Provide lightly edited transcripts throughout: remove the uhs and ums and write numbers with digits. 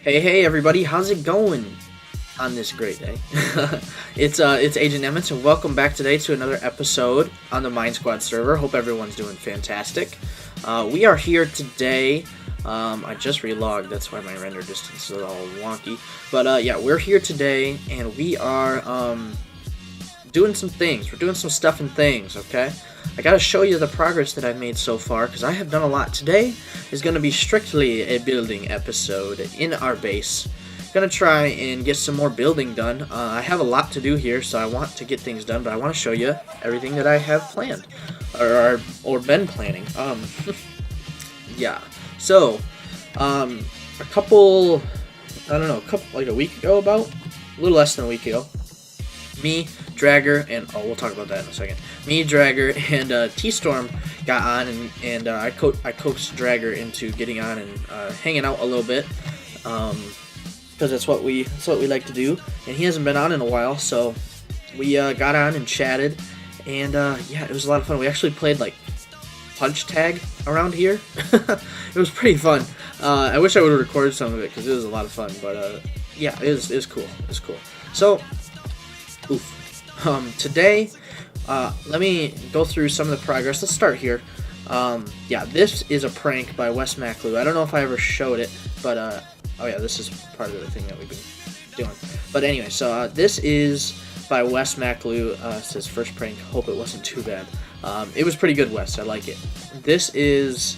Hey everybody, how's it going on this great day? it's AgentNemitz and welcome back today to another episode on the MineSquad server. Hope everyone's doing fantastic. We are here today. I just relogged, that's why my render distance is all wonky. But yeah, we're here today and we are doing some things. We're doing some stuff and things, okay? I gotta show you the progress that I've made so far, because I have done a lot. Today is going to be strictly a building episode in our base. Gonna try and get some more building done. I have a lot to do here, so I want to get things done, but I want to show you everything that I have planned, or been planning. Yeah. So, a couple, I don't know, like a week ago, a little less than a week ago, me, Dragger, and we'll talk about that in a second. Me, Dragger, and T-Storm got on, and I coaxed Dragger into getting on and hanging out a little bit, because that's what we like to do. And he hasn't been on in a while, so we got on and chatted, and yeah, it was a lot of fun. We actually played like punch tag around here. It was pretty fun. I wish I would have recorded some of it because it was a lot of fun, but yeah, it was cool. It was cool. So. Today, let me go through some of the progress. Let's start here. Yeah, this is a prank by Wes Maclou. I don't know if I ever showed it, but, oh yeah, this is part of the thing that we've been doing. But anyway, so, this is by Wes Maclou. It's his first prank. Hope it wasn't too bad. It was pretty good, Wes. I like it. This is,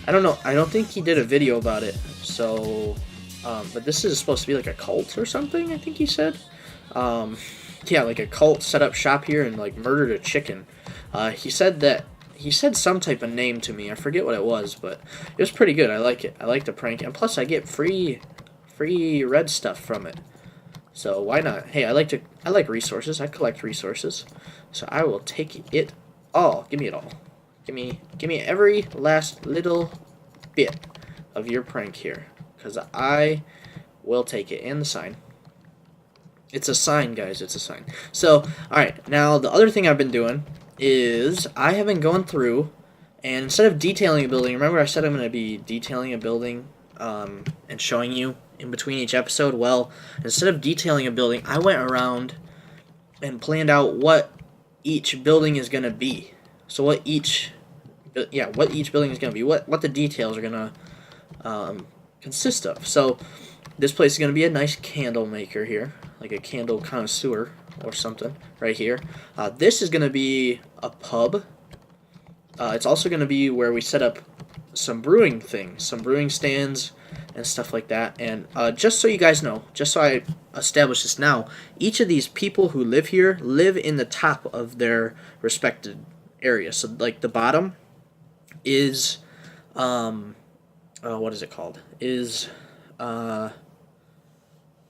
I don't know, I don't think he did a video about it, so, but this is supposed to be like a cult or something, I think he said. Yeah, like a cult set up shop here and like murdered a chicken. He said some type of name to me. I forget what it was, but it was pretty good. I like it. I like the prank, and plus I get free red stuff from it. So why not? Hey, I like resources. I collect resources, so I will take it all. Give me it all. Give me every last little bit of your prank here, because I will take it. And the sign. It's a sign, guys. It's a sign. So, alright. Now, the other thing I've been doing is I have been going through, and instead of detailing a building, remember I said I'm going to be detailing a building and showing you in between each episode? Well, instead of detailing a building, I went around and planned out what each building is going to be. So what each building is going to be, what the details are going to consist of. So, this place is going to be a nice candle maker here, like a candle connoisseur or something right here. This is going to be a pub. It's also going to be where we set up some brewing things, some brewing stands and stuff like that. And just so you guys know, just so I establish this now, each of these people who live here live in the top of their respected area. So like the bottom is, what is it called?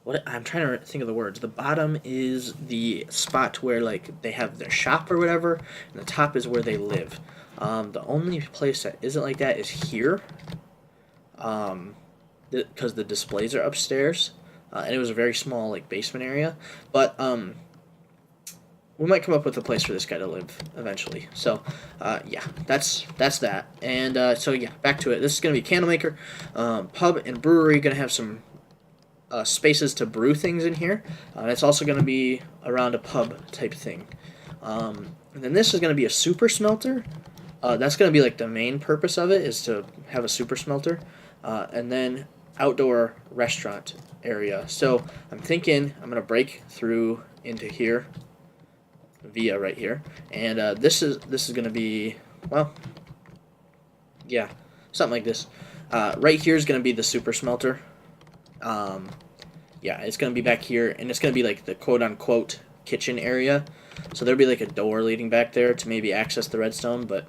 What I'm trying to think of the words. The bottom is the spot where like they have their shop or whatever, and the top is where they live. The only place that isn't like that is here, because the displays are upstairs, and it was a very small like basement area. But we might come up with a place for this guy to live eventually. So yeah, that's that. And so yeah, back to it. This is gonna be Candlemaker, pub and brewery. Gonna have some spaces to brew things in here. It's also going to be around a pub type thing. And then this is going to be a super smelter. That's going to be like the main purpose of it, is to have a super smelter. And then outdoor restaurant area. So I'm thinking I'm going to break through into here via right here. And this is going to be, well, yeah, something like this. Right here is going to be the super smelter. Yeah, it's going to be back here, and it's going to be like the quote-unquote kitchen area. So there'll be like a door leading back there to maybe access the redstone, but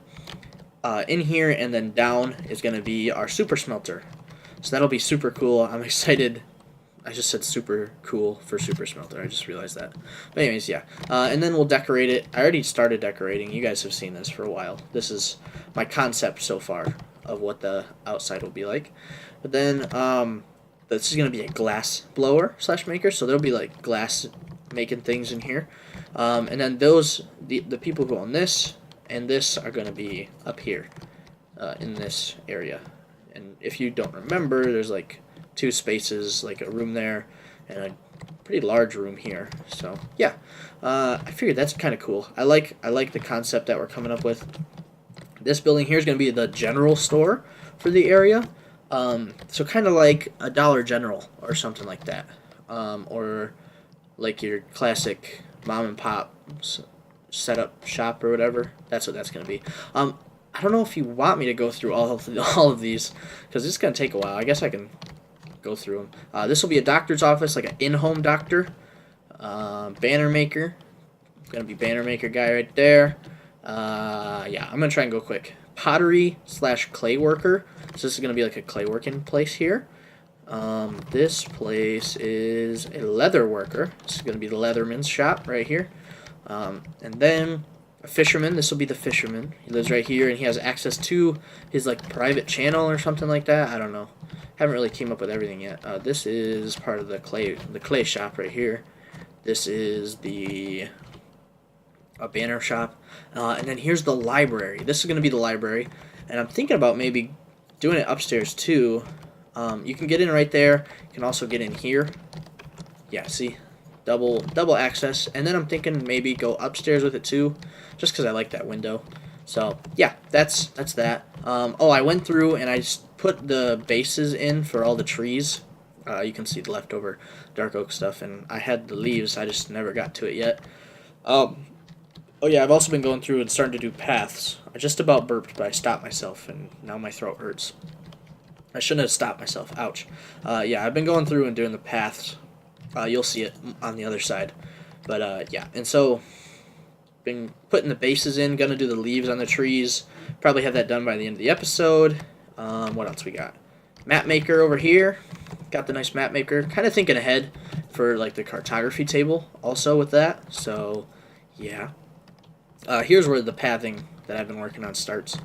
in here and then down is going to be our super smelter. So that'll be super cool. I'm excited. I just said super cool for super smelter. I just realized that. But anyways, yeah. And then we'll decorate it. I already started decorating. You guys have seen this for a while. This is my concept so far of what the outside will be like. But then, this is going to be a glass blower / maker, so there'll be like glass making things in here. And then the people who own this and this are going to be up here in this area. And if you don't remember, there's like 2 spaces, like a room there, and a pretty large room here. So yeah, I figured that's kind of cool. I like the concept that we're coming up with. This building here is going to be the general store for the area. So kind of like a Dollar General or something like that, or like your classic mom and pop setup shop or whatever. That's what that's going to be. I don't know if you want me to go through all of these, because it's going to take a while. I guess I can go through them. This will be a doctor's office, like an in-home doctor. Banner maker. Going to be banner maker guy right there. Yeah, I'm going to try and go quick. Pottery / clay worker. So this is going to be like a clay working place here. This place is a leather worker. This is going to be the leatherman's shop right here. And then a fisherman. This will be the fisherman. He lives right here, and he has access to his like private channel or something like that. I don't know. Haven't really came up with everything yet. This is part of the clay shop right here. This is a banner shop. And then here's the library. This is going to be the library, and I'm thinking about maybe doing it upstairs too. You can get in right there. You can also get in here. Yeah, see? Double access. And then I'm thinking maybe go upstairs with it too, just because I like that window. So yeah, that's that. Oh, I went through and I just put the bases in for all the trees. You can see the leftover dark oak stuff, and I had the leaves. I just never got to it yet. Oh yeah, I've also been going through and starting to do paths. I just about burped, but I stopped myself, and now my throat hurts. I shouldn't have stopped myself. Ouch. Yeah, I've been going through and doing the paths. You'll see it on the other side. But yeah, and so been putting the bases in. Gonna do the leaves on the trees. Probably have that done by the end of the episode. What else we got? Map maker over here. Got the nice map maker. Kind of thinking ahead for like the cartography table also with that. So yeah. Here's where the pathing that I've been working on starts.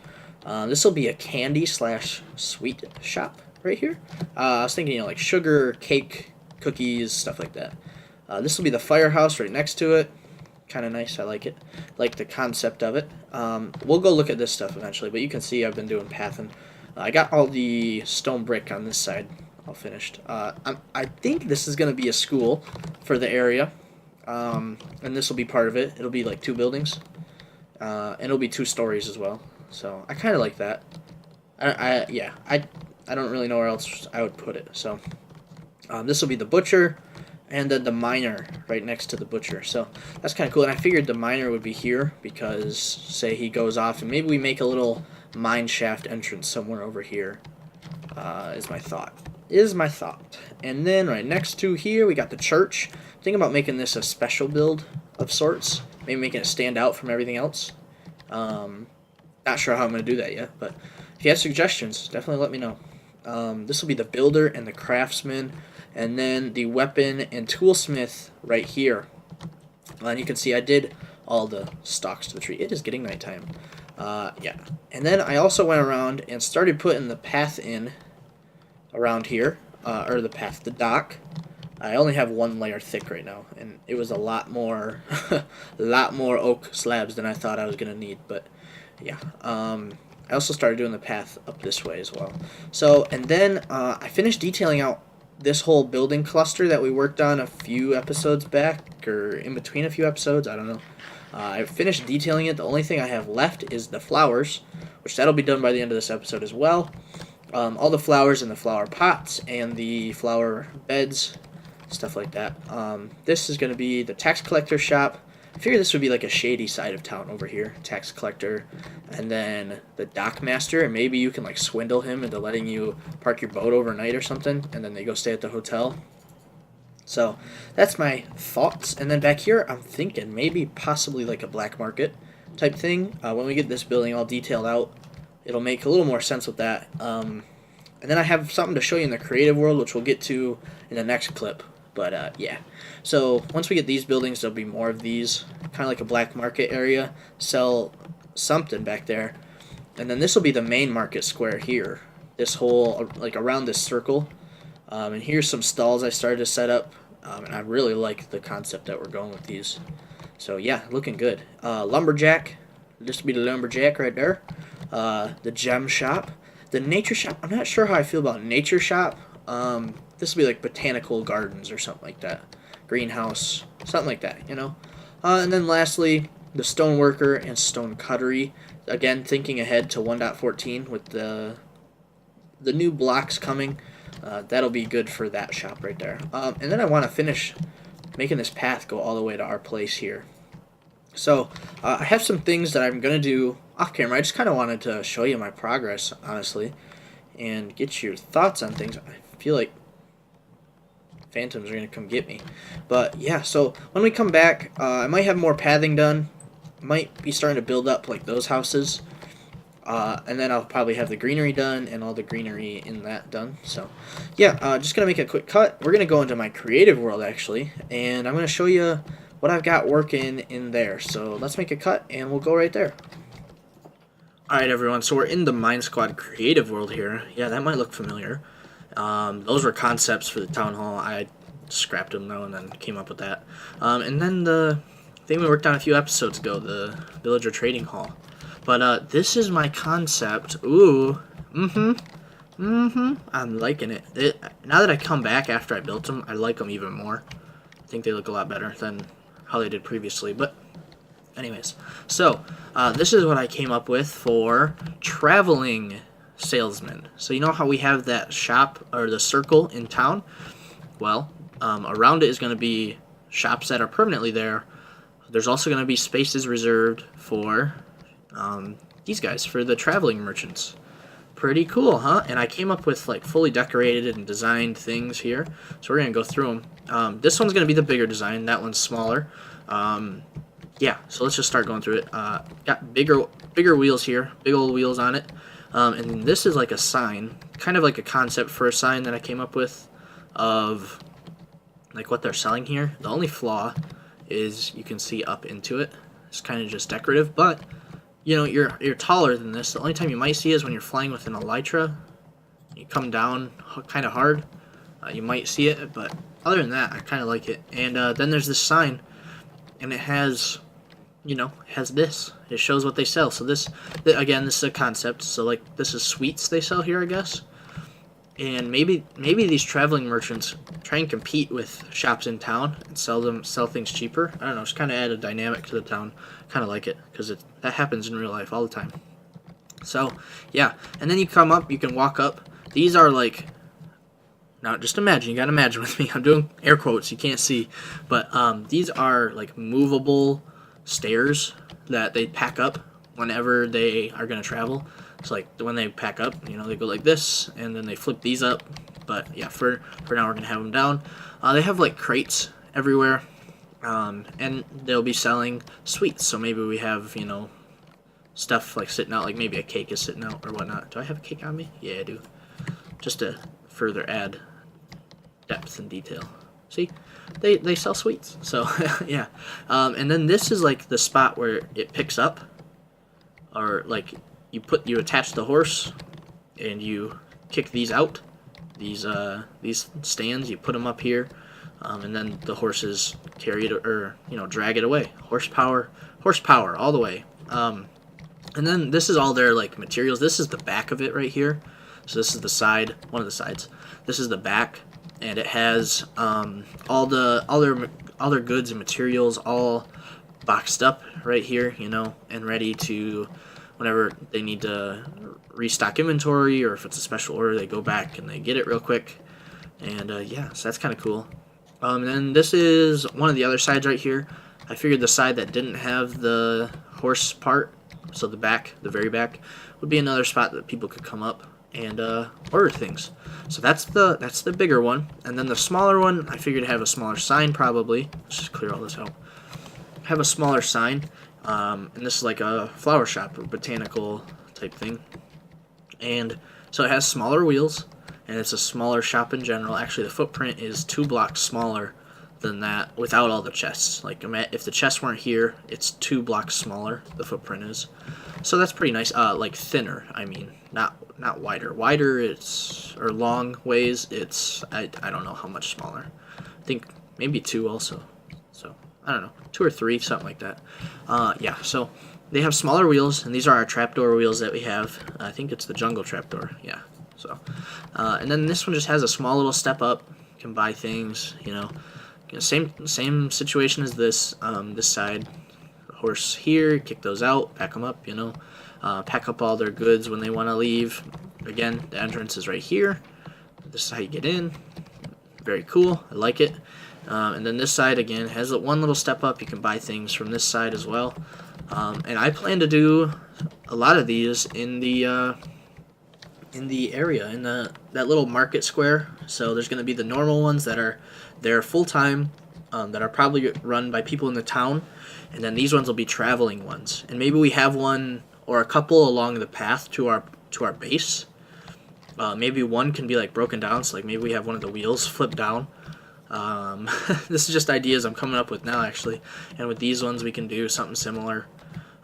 This will be a candy / sweet shop right here. I was thinking, like sugar, cake, cookies, stuff like that. This will be the firehouse right next to it. Kind of nice. I like it. Like the concept of it. We'll go look at this stuff eventually, but you can see I've been doing pathing. I got all the stone brick on this side all finished. I think this is going to be a school for the area, and this will be part of it. It'll be like 2 buildings, and it'll be 2 stories as well. So I kind of like that. Yeah, I don't really know where else I would put it. So this will be the butcher, and then the miner right next to the butcher. So that's kind of cool. And I figured the miner would be here because, say, he goes off, and maybe we make a little mine shaft entrance somewhere over here. Is my thought. And then right next to here we got the church. Thinking about making this a special build of sorts. Maybe making it stand out from everything else. Not sure how I'm going to do that yet, but if you have suggestions, definitely let me know. This will be the builder and the craftsman, and then the weapon and toolsmith right here. And you can see I did all the stalks to the tree. It is getting nighttime. Yeah. And then I also went around and started putting the path in around here, or the dock. I only have 1 layer thick right now, and it was a lot more, oak slabs than I thought I was gonna need. But yeah, I also started doing the path up this way as well. So, and then I finished detailing out this whole building cluster that we worked on a few episodes back, or in between a few episodes. I don't know. I finished detailing it. The only thing I have left is the flowers, which that'll be done by the end of this episode as well. All the flowers in the flower pots and the flower beds, stuff like that. This is going to be the tax collector shop. I figured this would be like a shady side of town over here. Tax collector, and then the dock master, and maybe you can like swindle him into letting you park your boat overnight or something, and then they go stay at the hotel. So that's my thoughts. And then back here, I'm thinking maybe possibly like a black market type thing. When we get this building all detailed out, it'll make a little more sense with that. And then I have something to show you in the creative world, which we'll get to in the next clip. But yeah, so once we get these buildings, there'll be more of these, kind of like a black market area. Sell something back there, and then this will be the main market square here. This whole, like around this circle, and here's some stalls I started to set up, and I really like the concept that we're going with these. So yeah, looking good. Lumberjack, this will be the lumberjack right there. The gem shop, the nature shop. I'm not sure how I feel about nature shop. This would be like botanical gardens or something like that. Greenhouse, something like that, you know? And then lastly, the stoneworker and stone cuttery. Again, thinking ahead to 1.14 with the new blocks coming. That'll be good for that shop right there. And then I want to finish making this path go all the way to our place here. So I have some things that I'm going to do off camera. I just kind of wanted to show you my progress, honestly, and get your thoughts on things. I feel like phantoms are going to come get me. But yeah, so when we come back, I might have more pathing done. Might be starting to build up like those houses. And then I'll probably have the greenery done and all the greenery in that done. So yeah, just going to make a quick cut. We're going to go into my creative world actually, and I'm going to show you what I've got working in there. So let's make a cut and we'll go right there. Alright everyone, so we're in the MineSquad creative world here. Yeah, that might look familiar. Those were concepts for the town hall. I scrapped them though and then came up with that. And then the thing we worked on a few episodes ago, the villager trading hall. But this is my concept. Ooh, I'm liking it. Now that I come back after I built them, I like them even more. I think they look a lot better than how they did previously. But anyways, so this is what I came up with for traveling salesman. So you know how we have that shop or the circle in town? Well, around it is going to be shops that are permanently there. There's also going to be spaces reserved for these guys, for the traveling merchants. Pretty cool, huh? And I came up with like fully decorated and designed things here. So we're going to go through them. This one's going to be the bigger design. That one's smaller. Yeah, so let's just start going through it. Got bigger wheels here, big old wheels on it. And this is like a sign, kind of like a concept for a sign that I came up with of like what they're selling here. The only flaw is you can see up into it. It's kind of just decorative, but you know, you're taller than this. The only time you might see is when you're flying with an elytra. You come down kind of hard. You might see it, but other than that, I kind of like it. And then there's this sign, and it has, you know, has this. It shows what they sell. So this, again, this is a concept. So like this is sweets they sell here, I guess. And maybe these traveling merchants try and compete with shops in town and sell things cheaper. I don't know, just kind of add a dynamic to the town. Kind of like it because that happens in real life all the time. So yeah, and then you come up, you can walk up. These are like, now just imagine, you gotta imagine with me. I'm doing air quotes, you can't see, but these are like movable stairs that they pack up whenever they are gonna travel. So like when they pack up, you know, they go like this, and then they flip these up. But yeah, for now we're gonna have them down. They have like crates everywhere, and they'll be selling sweets. So maybe we have, you know, stuff like sitting out, like maybe a cake is sitting out or whatnot. Do I have a cake on me? Yeah, I do. Just to further add depth and detail. See, they sell sweets. So yeah, and then this is like the spot where it picks up, or like you attach the horse and you kick these out, these stands, you put them up here, and then the horses carry it, or you know, drag it away. Horsepower all the way. And then this is all their like materials. This is the back of it right here. So this is the side, one of the sides. This is the back, and it has all their goods and materials all boxed up right here, you know, and ready to, whenever they need to restock inventory, or if it's a special order, they go back and they get it real quick. And yeah, so that's kind of cool. And then this is one of the other sides right here. I figured the side that didn't have the horse part, so the back, the very back, would be another spot that people could come up and order things. So that's the bigger one. And then the smaller one, I figured to have a smaller sign probably. Let's just clear all this out. Have a smaller sign. And this is like a flower shop or botanical type thing. And so it has smaller wheels, and it's a smaller shop in general. Actually, the footprint is 2 blocks smaller than that without all the chests. Like if the chests weren't here, it's 2 blocks smaller, the footprint is. So that's pretty nice. Like thinner, I mean, not wider. Wider, or long ways, it's I don't know how much smaller. I think maybe 2 also. So I don't know, 2 or 3, something like that. Yeah, so they have smaller wheels, and these are our trapdoor wheels that we have. I think it's the jungle trapdoor, yeah. So, and then this one just has a small little step up. You can buy things, same situation as this. This side, horse here, kick those out, pack them up. Pack up all their goods when they want to leave. Again, the entrance is right here. This is how you get in. Very cool. I like it. And then this side again has one little step up. You can buy things from this side as well. And I plan to do a lot of these in the area, in that little market square. So there's going to be the normal ones that are there full time, that are probably run by people in the town, and then these ones will be traveling ones. And maybe we have one or a couple along the path to our base. Maybe one can be like broken down, so like maybe we have one of the wheels flipped down. This is just ideas I'm coming up with now, actually. And with these ones, we can do something similar.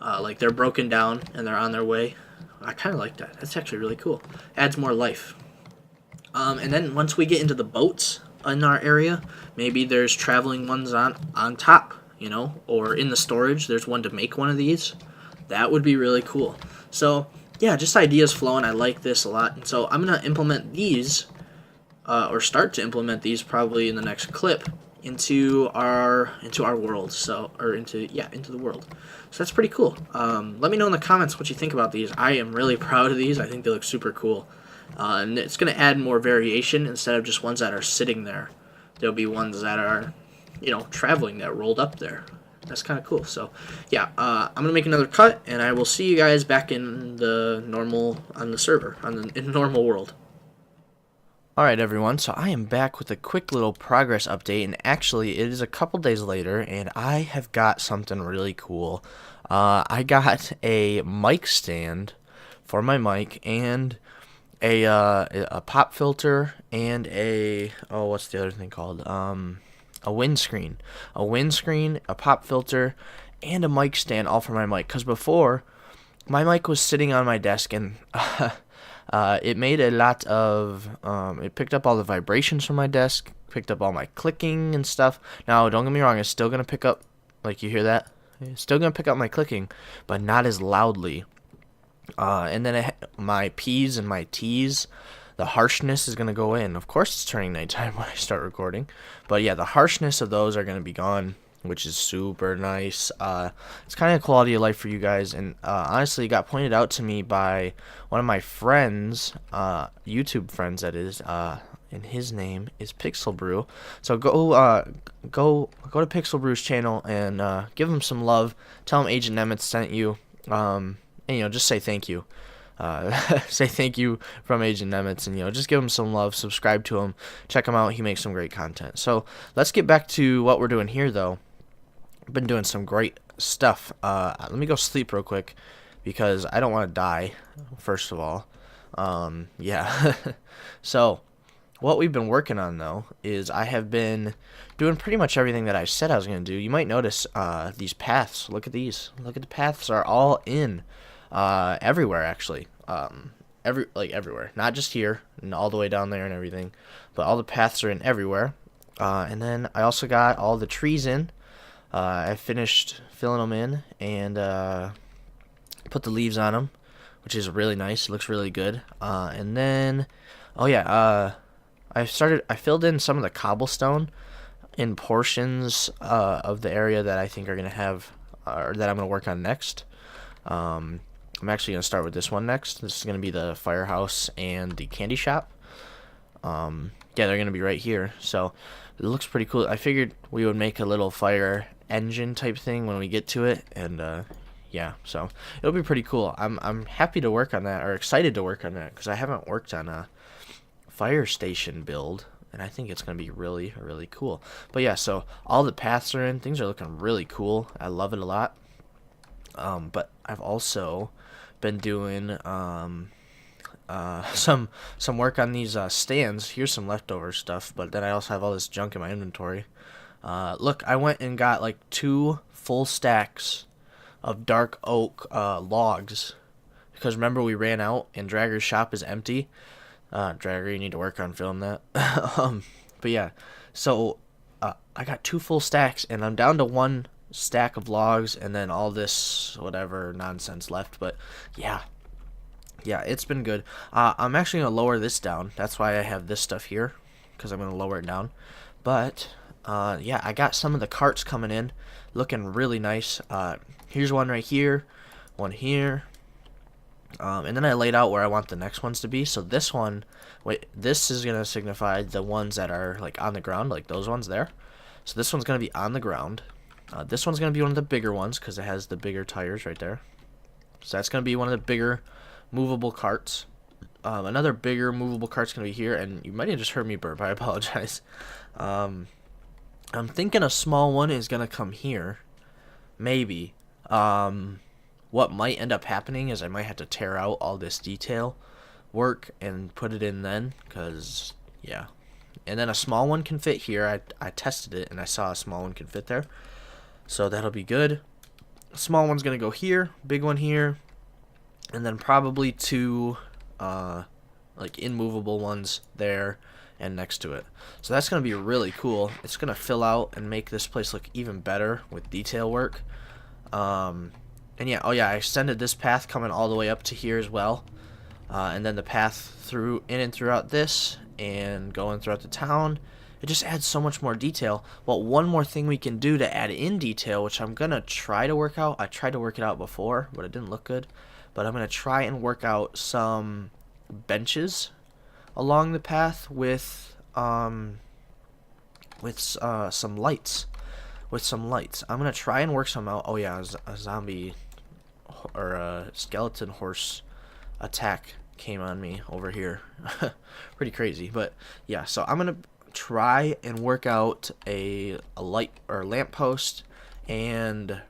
Like they're broken down and they're on their way. I kind of like that. That's actually really cool. Adds more life. And then once we get into the boats in our area, maybe there's traveling ones on top, or in the storage. There's one to make one of these. That would be really cool. So yeah, just ideas flowing. I like this a lot. And so I'm gonna implement these. Or start to implement these probably in the next clip into our world. Into the world. So that's pretty cool. Let me know in the comments what you think about these. I am really proud of these. I think they look super cool. And it's going to add more variation instead of just ones that are sitting there. There'll be ones that are, traveling, that rolled up there. That's kind of cool. So yeah, I'm going to make another cut, and I will see you guys back in the server, in the normal world. Alright everyone, so I am back with a quick little progress update, and actually it is a couple days later, and I have got something really cool. I got a mic stand for my mic, and a pop filter, and what's the other thing called? A windscreen. A pop filter, and a mic stand, all for my mic, because before, my mic was sitting on my desk, and it made a lot of, it picked up all the vibrations from my desk, picked up all my clicking and stuff. Now, don't get me wrong, it's still going to pick up, like you hear that? It's still going to pick up my clicking, but not as loudly. And then my P's and my T's, the harshness is going to go in. Of course, it's turning nighttime when I start recording. But yeah, the harshness of those are going to be gone, which is super nice. It's kind of quality of life for you guys, and honestly, it got pointed out to me by one of my friends, YouTube friends that is, and his name is Pixel Brew. So go to Pixel Brew's channel and give him some love. Tell him AgentNemitz sent you, and just say thank you. Say thank you from AgentNemitz, and just give him some love. Subscribe to him, check him out. He makes some great content. So let's get back to what we're doing here, though. I've been doing some great stuff. Let me go sleep real quick because I don't want to die, first of all. Yeah. So what we've been working on, though, is I have been doing pretty much everything that I said I was going to do. You might notice these paths. Look at these. Look at the paths are all in everywhere, actually. Everywhere. Not just here and all the way down there and everything, but all the paths are in everywhere. And then I also got all the trees in. I finished filling them in and put the leaves on them, which is really nice. It looks really good. And then, I filled in some of the cobblestone in portions of the area that I think are going to have, or that I'm going to work on next. I'm actually going to start with this one next. This is going to be the firehouse and the candy shop. Yeah, they're going to be right here. So it looks pretty cool. I figured we would make a little fire engine type thing when we get to it, and yeah, so it'll be pretty cool. I'm happy to work on that, or excited to work on that, because I haven't worked on a fire station build, and I think it's going to be really, really cool. But yeah, so all the paths are in. Things are looking really cool. I love it a lot. But I've also been doing some work on these stands. Here's some leftover stuff, but then I also have all this junk in my inventory. Look, I went and got like 2 full stacks of dark oak logs, because remember we ran out and Dragger's shop is empty. Dragger, you need to work on filling that. But yeah, so I got 2 full stacks, and I'm down to 1 stack of logs, and then all this whatever nonsense left. But yeah, yeah, it's been good. I'm actually going to lower this down. That's why I have this stuff here, because I'm going to lower it down. But, yeah, I got some of the carts coming in, looking really nice. Here's one right here, one here. And then I laid out where I want the next ones to be. So this one, wait, this is going to signify the ones that are like on the ground, like those ones there. So this one's going to be on the ground. This one's going to be one of the bigger ones because it has the bigger tires right there. So that's going to be one of the bigger movable carts. Another bigger movable cart's going to be here, and you might have just heard me burp. I apologize. I'm thinking a small one is going to come here. Maybe. What might end up happening is I might have to tear out all this detail work and put it in then, because, yeah. And then a small one can fit here. I tested it, and I saw a small one can fit there. So that'll be good. Small one's going to go here, big one here, and then probably two like immovable ones there and next to it. So that's going to be really cool. It's going to fill out and make this place look even better with detail work. And yeah, oh yeah, I extended this path coming all the way up to here as well. And then the path through in and throughout this and going throughout the town. It just adds so much more detail. Well, one more thing we can do to add in detail, which I'm going to try to work out. I tried to work it out before, but it didn't look good. But I'm going to try and work out some benches along the path with some lights. With some lights. I'm going to try and work some out. Oh yeah, a zombie or a skeleton horse attack came on me over here. Pretty crazy. But yeah, so I'm going to try and work out a light or lamppost and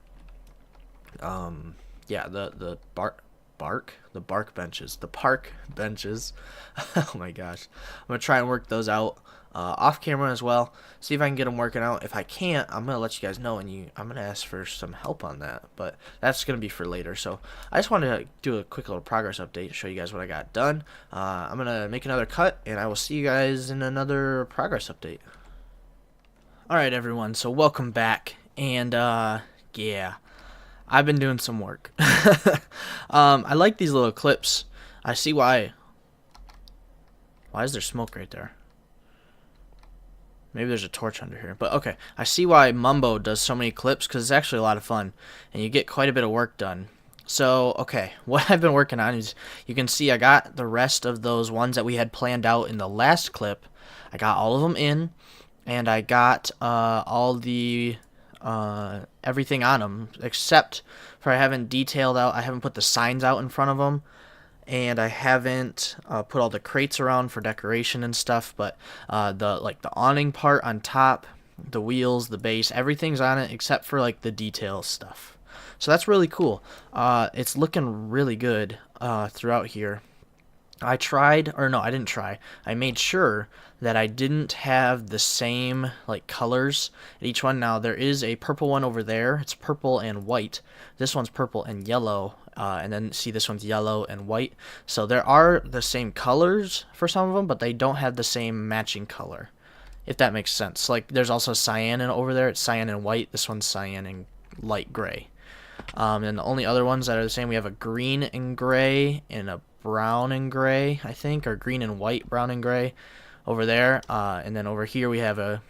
yeah, the park benches. Oh my gosh, I'm gonna try and work those out off camera as well, see if I can get them working out. If I can't, I'm gonna let you guys know, and I'm gonna ask for some help on that, but that's gonna be for later. So I just wanted to do a quick little progress update to show you guys what I got done. I'm gonna make another cut, and I will see you guys in another progress update. Alright everyone, so welcome back, and yeah, I've been doing some work. I like these little clips. I see why. Why is there smoke right there? Maybe there's a torch under here. But okay, I see why Mumbo does so many clips, because it's actually a lot of fun. And you get quite a bit of work done. So, okay, what I've been working on is, you can see I got the rest of those ones that we had planned out in the last clip. I got all of them in. And I got all the everything on them, except for I haven't detailed out, I haven't put the signs out in front of them. And I haven't put all the crates around for decoration and stuff, but the awning part on top, the wheels, the base, everything's on it except for like the detail stuff. So that's really cool. It's looking really good throughout here. I tried, or no, I didn't try. I made sure that I didn't have the same like colors at each one. Now there is a purple one over there. It's purple and white. This one's purple and yellow. And then see, this one's yellow and white. So there are the same colors for some of them, but they don't have the same matching color, if that makes sense. Like there's also cyan over there. It's cyan and white. This one's cyan and light gray. And the only other ones that are the same, we have a green and gray and a brown and gray, I think, or green and white, brown and gray over there. And then over here we have a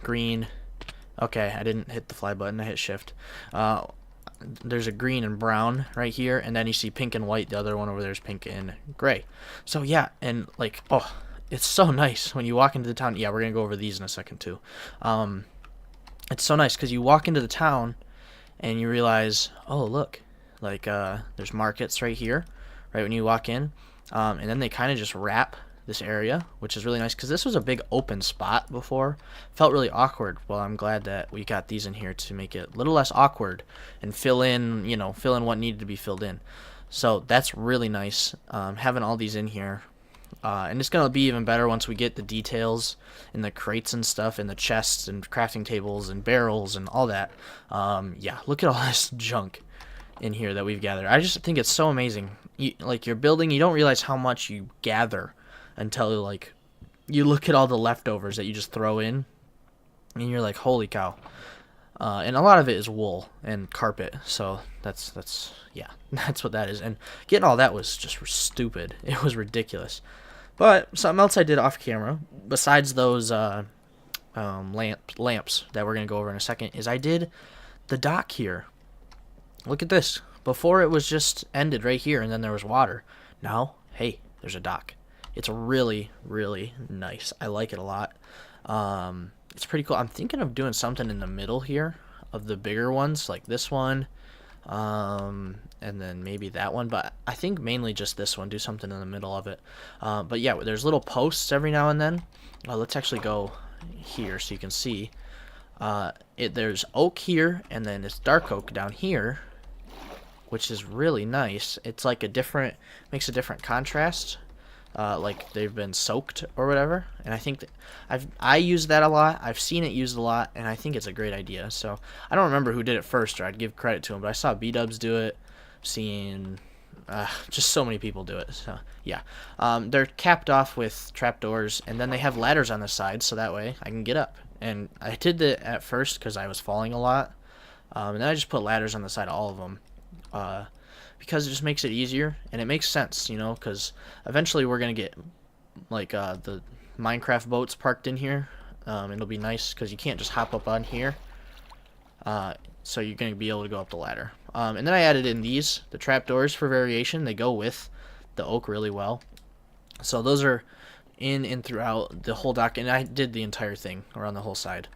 green. Okay, I didn't hit the fly button. I hit shift. There's a green and brown right here, and then you see pink and white. The other one over there is pink and gray. So yeah, and like, oh, it's so nice when you walk into the town. Yeah, we're gonna go over these in a second too. It's so nice because you walk into the town and you realize, oh look, like there's markets right here, right when you walk in, and then they kind of just wrap this area, which is really nice because this was a big open spot before. Felt really awkward. Well, I'm glad that we got these in here to make it a little less awkward and fill in what needed to be filled in. So that's really nice, having all these in here. And it's going to be even better once we get the details in the crates and stuff, and the chests and crafting tables and barrels and all that. Yeah, look at all this junk in here that we've gathered. I just think it's so amazing. Like you're building, you don't realize how much you gather until like you look at all the leftovers that you just throw in, and you're like, holy cow. And a lot of it is wool and carpet. So that's yeah, that's what that is. And getting all that was just stupid. It was ridiculous. But something else I did off camera, besides those lamps that we're gonna go over in a second, is I did the dock here. Look at this. Before it was just ended right here, and then there was water. Now, hey, there's a dock. It's really, really nice. I like it a lot. It's pretty cool. I'm thinking of doing something in the middle here of the bigger ones, like this one, and then maybe that one. But I think mainly just this one. Do something in the middle of it. But yeah, there's little posts every now and then. Let's actually go here so you can see. There's oak here, and then it's dark oak down here, which is really nice. It's like makes a different contrast, like they've been soaked or whatever. And I think that I use that a lot. I've seen it used a lot, and I think it's a great idea. So I don't remember who did it first, or I'd give credit to him, but I saw B-dubs do it. Seen just so many people do it. So yeah, they're capped off with trapdoors, and then they have ladders on the side, so that way I can get up. And I did that at first because I was falling a lot, and then I just put ladders on the side of all of them. Because it just makes it easier, and it makes sense, you know, because eventually we're going to get, like, the Minecraft boats parked in here. It'll be nice, because you can't just hop up on here. So you're going to be able to go up the ladder. And then I added in the trapdoors for variation. They go with the oak really well. So those are in and throughout the whole dock, and I did the entire thing around the whole side.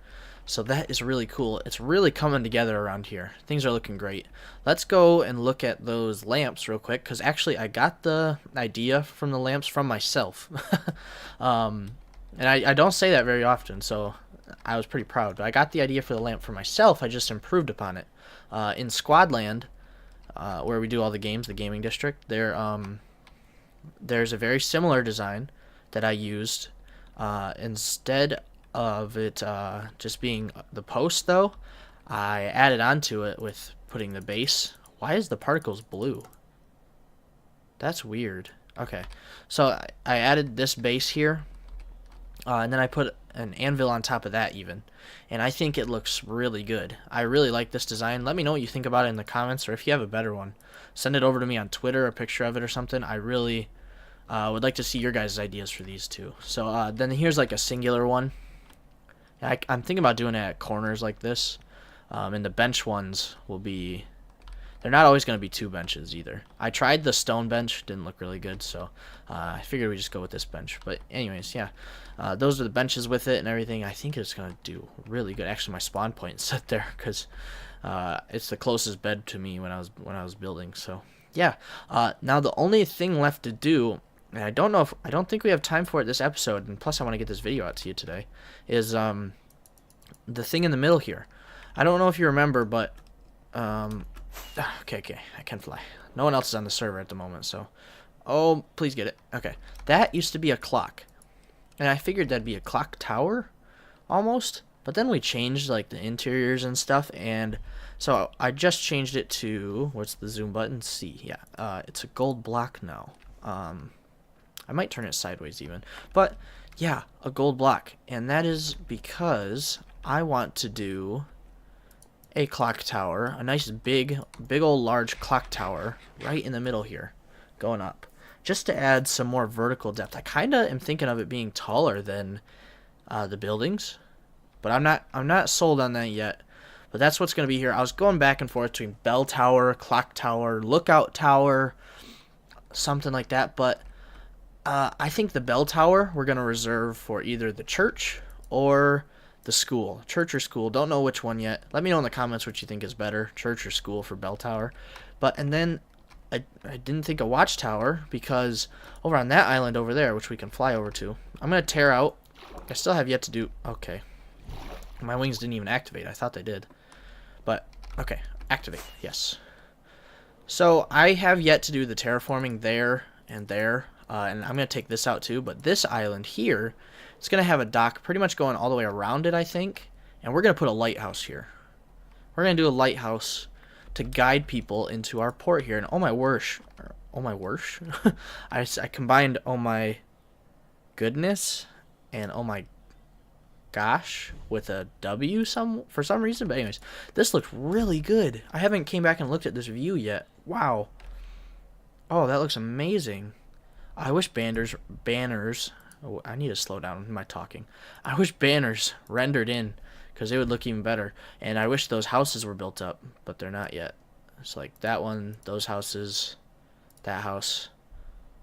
So that is really cool. It's really coming together around here. Things are looking great. Let's go and look at those lamps real quick, because actually I got the idea from the lamps from myself. And I don't say that very often, so I was pretty proud. But I got the idea for the lamp for myself. I just improved upon it. In Squadland, where we do all the games, the gaming district, there's a very similar design that I used. Instead of it just being the post, though, I added onto it with putting the base. Why is the particles blue? That's weird. Okay, so I added this base here, and then I put an anvil on top of that even, and I think it looks really good. I really like this design. Let me know what you think about it in the comments, or if you have a better one, send it over to me on Twitter, a picture of it or something. I really would like to see your guys' ideas for these too. So then here's like a singular one. I'm thinking about doing it at corners like this, and the bench ones will be, they're not always going to be two benches either. I tried the stone bench, didn't look really good, so I figured we just go with this bench. But anyways, yeah, those are the benches with it and everything. I think it's going to do really good. Actually, my spawn point is set there because it's the closest bed to me when I was building. So yeah, now the only thing left to do, and I don't think we have time for it this episode, and plus I want to get this video out to you today, is the thing in the middle here. I don't know if you remember, but okay, I can fly. No one else is on the server at the moment, so oh, please get it. Okay, that used to be a clock, and I figured that'd be a clock tower almost, but then we changed like the interiors and stuff, and so I just changed it to, what's the zoom button? C. Yeah, it's a gold block now. I might turn it sideways even. But, yeah, a gold block. And that is because I want to do a clock tower. A nice big old large clock tower right in the middle here. Going up. Just to add some more vertical depth. I kind of am thinking of it being taller than the buildings. But I'm not sold on that yet. But that's what's going to be here. I was going back and forth between bell tower, clock tower, lookout tower, something like that. But I think the bell tower we're going to reserve for either the church or the school. Church or school. Don't know which one yet. Let me know in the comments what you think is better, church or school for bell tower. And then I didn't think a watchtower, because over on that island over there, which we can fly over to, I'm going to tear out. I still have yet to do... Okay. My wings didn't even activate. I thought they did. But, okay. Activate. Yes. So, I have yet to do the terraforming there and there. And I'm going to take this out too. But this island here, it's going to have a dock pretty much going all the way around it, I think. And we're going to put a lighthouse here. We're going to do a lighthouse to guide people into our port here. And oh my worsh. Oh my worsh. I combined oh my goodness and oh my gosh with a W for some reason. But anyways, this looks really good. I haven't came back and looked at this view yet. Wow. Oh, that looks amazing. I wish banners. Oh, I need to slow down in my talking. I wish banners rendered in, because they would look even better. And I wish those houses were built up, but they're not yet. It's like that one, those houses, that house.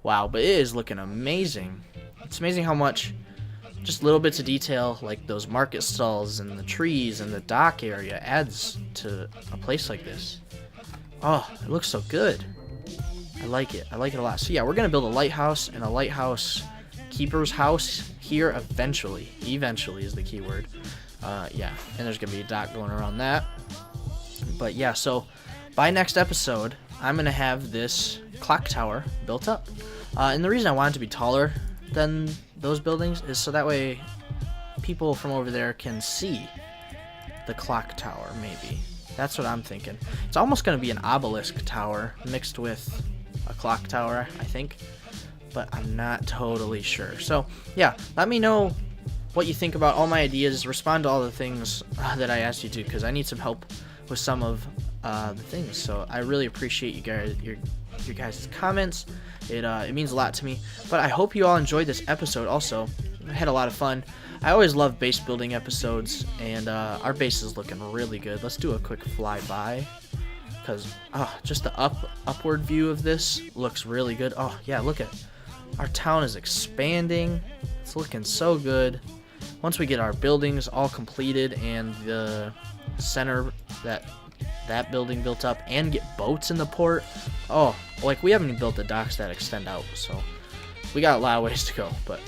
Wow, but it is looking amazing. It's amazing how much just little bits of detail, like those market stalls and the trees and the dock area, adds to a place like this. Oh, it looks so good. I like it. I like it a lot. So yeah, we're going to build a lighthouse and a lighthouse keeper's house here eventually. Eventually is the key word. Yeah, and there's going to be a dock going around that. But yeah, so by next episode, I'm going to have this clock tower built up. And the reason I want it to be taller than those buildings is so that way people from over there can see the clock tower, maybe. That's what I'm thinking. It's almost going to be an obelisk tower mixed with a clock tower, I think. But I'm not totally sure. So, yeah, let me know what you think about all my ideas. Respond to all the things that I asked you to, because I need some help with some of the things. So I really appreciate you guys, your guys' comments. It means a lot to me. But I hope you all enjoyed this episode also. I had a lot of fun. I always love base building episodes, and our base is looking really good. Let's do a quick flyby, because just the upward view of this looks really good. Oh yeah, look at our town is expanding. It's looking so good. Once we get our buildings all completed and the center that building built up and get boats in the port, oh, like we haven't even built the docks that extend out, so we got a lot of ways to go. But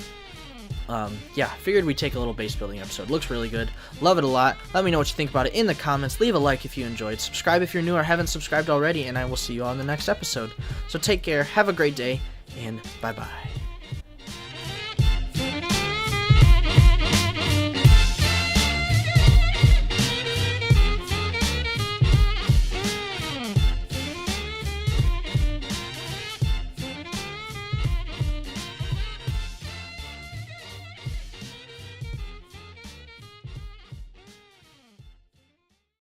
yeah, figured we'd take a little base building episode. Looks really good. Love it a lot. Let me know what you think about it in the comments. Leave a like if you enjoyed. Subscribe if you're new or haven't subscribed already, and I will see you all in the next episode. So take care, have a great day, and bye-bye.